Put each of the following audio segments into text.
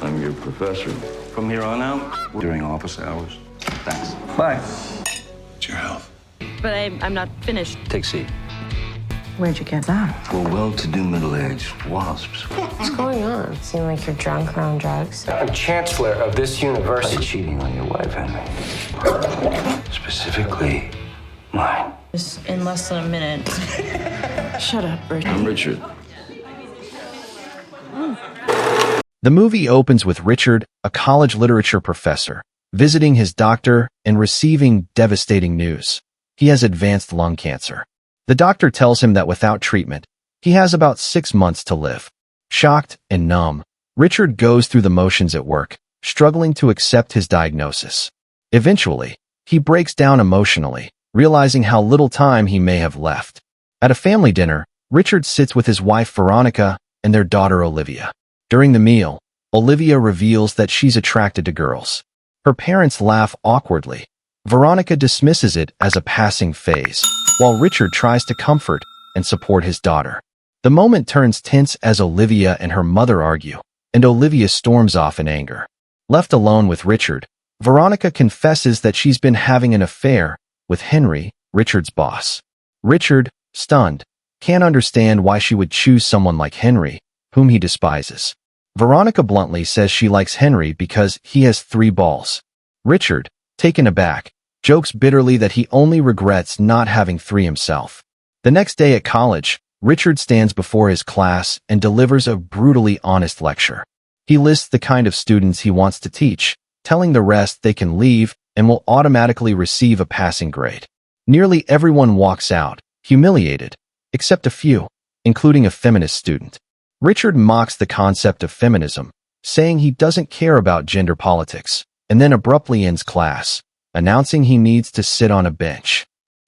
I'm your professor. From here on out, during office hours. Thanks. Bye. It's your health. But I'm not finished. Take a seat. Where'd you get that? For well-to-do middle-aged wasps. What's going on? Seem like you're drunk or on drugs? I'm chancellor of this You're university. cheating on your wife, Henry. Specifically, mine. In less than a minute. Shut up, Bert. I'm Richard. The movie opens with Richard, a college literature professor, visiting his doctor and receiving devastating news. He has advanced lung cancer. The doctor tells him that without treatment, he has about 6 months to live. Shocked and numb, Richard goes through the motions at work, struggling to accept his diagnosis. Eventually, he breaks down emotionally, realizing how little time he may have left. At a family dinner, Richard sits with his wife Veronica and their daughter Olivia. During the meal, Olivia reveals that she's attracted to girls. Her parents laugh awkwardly. Veronica dismisses it as a passing phase, while Richard tries to comfort and support his daughter. The moment turns tense as Olivia and her mother argue, and Olivia storms off in anger. Left alone with Richard, Veronica confesses that she's been having an affair with Henry, Richard's boss. Richard, stunned, can't understand why she would choose someone like Henry, whom he despises. Veronica bluntly says she likes Henry because he has 3 balls. Richard, taken aback, jokes bitterly that he only regrets not having 3 himself. The next day at college, Richard stands before his class and delivers a brutally honest lecture. He lists the kind of students he wants to teach, telling the rest they can leave and will automatically receive a passing grade. Nearly everyone walks out, humiliated, except a few, including a feminist student. Richard mocks the concept of feminism, saying he doesn't care about gender politics, and then abruptly ends class, announcing he needs to sit on a bench.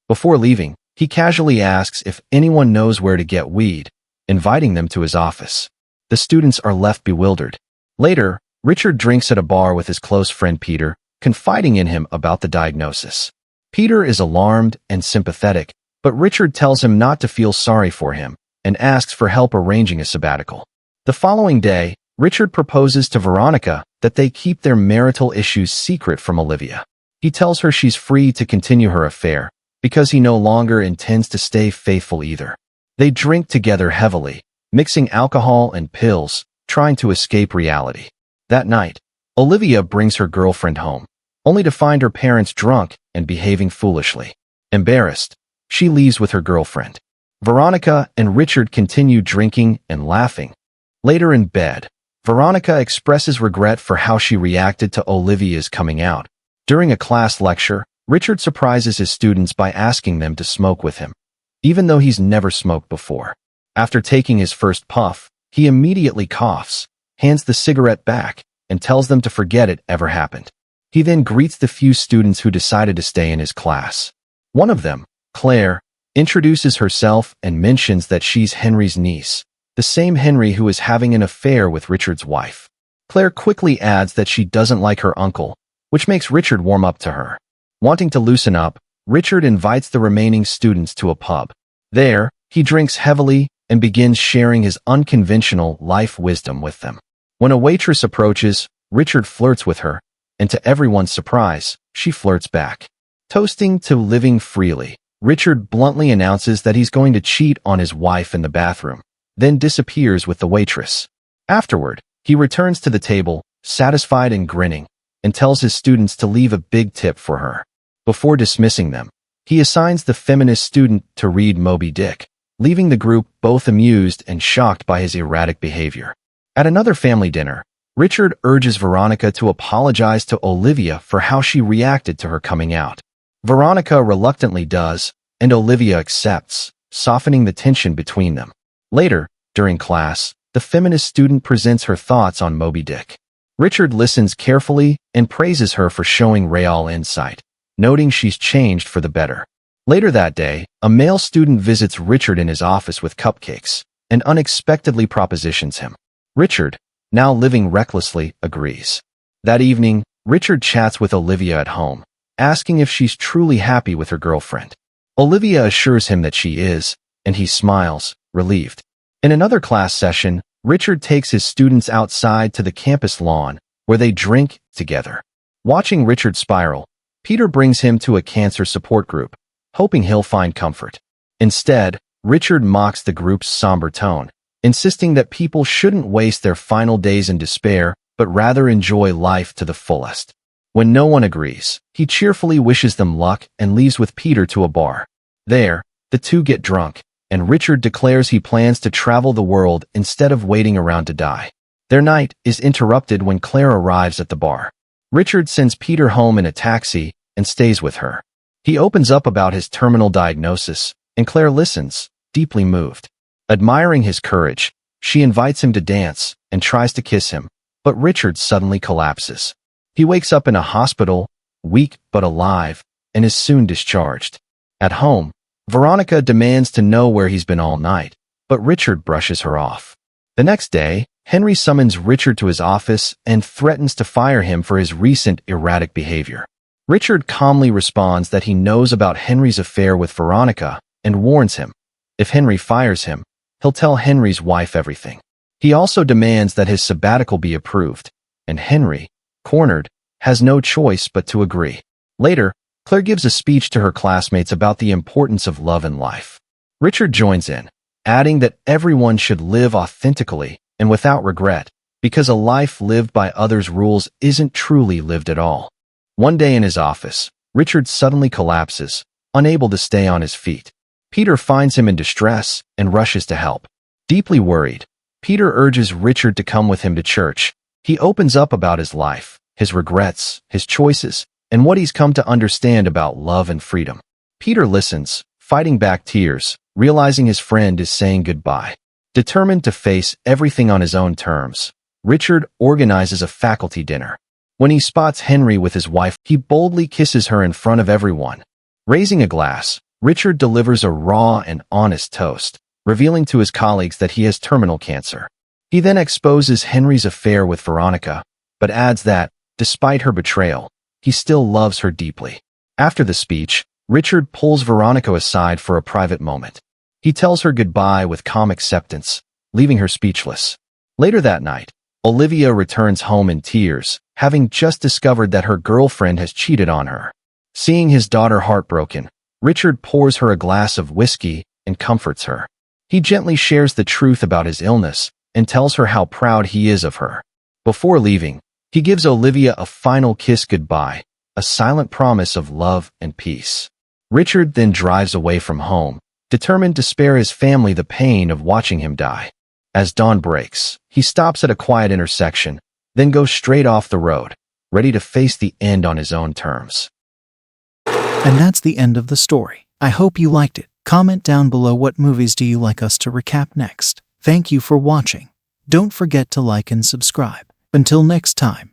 Before leaving, he casually asks if anyone knows where to get weed, inviting them to his office. The students are left bewildered. Later, Richard drinks at a bar with his close friend Peter, confiding in him about the diagnosis. Peter is alarmed and sympathetic, but Richard tells him not to feel sorry for him and asks for help arranging a sabbatical. The following day, Richard proposes to Veronica that they keep their marital issues secret from Olivia. He tells her she's free to continue her affair because he no longer intends to stay faithful either. They drink together heavily, mixing alcohol and pills, trying to escape reality. That night, Olivia brings her girlfriend home, only to find her parents drunk and behaving foolishly. Embarrassed, she leaves with her girlfriend. Veronica and Richard continue drinking and laughing. Later in bed, Veronica expresses regret for how she reacted to Olivia's coming out. During a class lecture, Richard surprises his students by asking them to smoke with him, even though he's never smoked before. After taking his first puff, he immediately coughs, hands the cigarette back, and tells them to forget it ever happened. He then greets the few students who decided to stay in his class. One of them, Claire, introduces herself and mentions that she's Henry's niece, the same Henry who is having an affair with Richard's wife. Claire quickly adds that she doesn't like her uncle, which makes Richard warm up to her. Wanting to loosen up, Richard invites the remaining students to a pub. There, he drinks heavily and begins sharing his unconventional life wisdom with them. When a waitress approaches, Richard flirts with her, and to everyone's surprise, she flirts back. Toasting to living freely, Richard bluntly announces that he's going to cheat on his wife in the bathroom, then disappears with the waitress. Afterward, he returns to the table, satisfied and grinning, and tells his students to leave a big tip for her. Before dismissing them, he assigns the feminist student to read Moby Dick, leaving the group both amused and shocked by his erratic behavior. At another family dinner, Richard urges Veronica to apologize to Olivia for how she reacted to her coming out. Veronica reluctantly does, and Olivia accepts, softening the tension between them. Later, during class, the feminist student presents her thoughts on Moby Dick. Richard listens carefully and praises her for showing real insight, noting she's changed for the better. Later that day, a male student visits Richard in his office with cupcakes and unexpectedly propositions him. Richard, now living recklessly, agrees. That evening, Richard chats with Olivia at home, asking if she's truly happy with her girlfriend. Olivia assures him that she is, and he smiles, relieved. In another class session, Richard takes his students outside to the campus lawn, where they drink together. Watching Richard spiral, Peter brings him to a cancer support group, hoping he'll find comfort. Instead, Richard mocks the group's somber tone, insisting that people shouldn't waste their final days in despair, but rather enjoy life to the fullest. When no one agrees, he cheerfully wishes them luck and leaves with Peter to a bar. There, the two get drunk, and Richard declares he plans to travel the world instead of waiting around to die. Their night is interrupted when Claire arrives at the bar. Richard sends Peter home in a taxi and stays with her. He opens up about his terminal diagnosis, and Claire listens, deeply moved. Admiring his courage, she invites him to dance and tries to kiss him, but Richard suddenly collapses. He wakes up in a hospital, weak but alive, and is soon discharged. At home, Veronica demands to know where he's been all night, but Richard brushes her off. The next day, Henry summons Richard to his office and threatens to fire him for his recent erratic behavior. Richard calmly responds that he knows about Henry's affair with Veronica and warns him, if Henry fires him, he'll tell Henry's wife everything. He also demands that his sabbatical be approved, and Henry, cornered, has no choice but to agree. Later, Claire gives a speech to her classmates about the importance of love in life. Richard joins in, adding that everyone should live authentically and without regret, because a life lived by others' rules isn't truly lived at all. One day in his office, Richard suddenly collapses, unable to stay on his feet. Peter finds him in distress and rushes to help. Deeply worried, Peter urges Richard to come with him to church. He opens up about his life, his regrets, his choices, and what he's come to understand about love and freedom. Peter listens, fighting back tears, realizing his friend is saying goodbye. Determined to face everything on his own terms, Richard organizes a faculty dinner. When he spots Henry with his wife, he boldly kisses her in front of everyone. Raising a glass, Richard delivers a raw and honest toast, revealing to his colleagues that he has terminal cancer. He then exposes Henry's affair with Veronica, but adds that, despite her betrayal, he still loves her deeply. After the speech, Richard pulls Veronica aside for a private moment. He tells her goodbye with calm acceptance, leaving her speechless. Later that night, Olivia returns home in tears, having just discovered that her girlfriend has cheated on her. Seeing his daughter heartbroken, Richard pours her a glass of whiskey and comforts her. He gently shares the truth about his illness and tells her how proud he is of her. Before leaving, he gives Olivia a final kiss goodbye, a silent promise of love and peace. Richard then drives away from home, determined to spare his family the pain of watching him die. As dawn breaks, he stops at a quiet intersection, then goes straight off the road, ready to face the end on his own terms. And that's the end of the story. I hope you liked it. Comment down below what movies do you like us to recap next. Thank you for watching. Don't forget to like and subscribe. Until next time.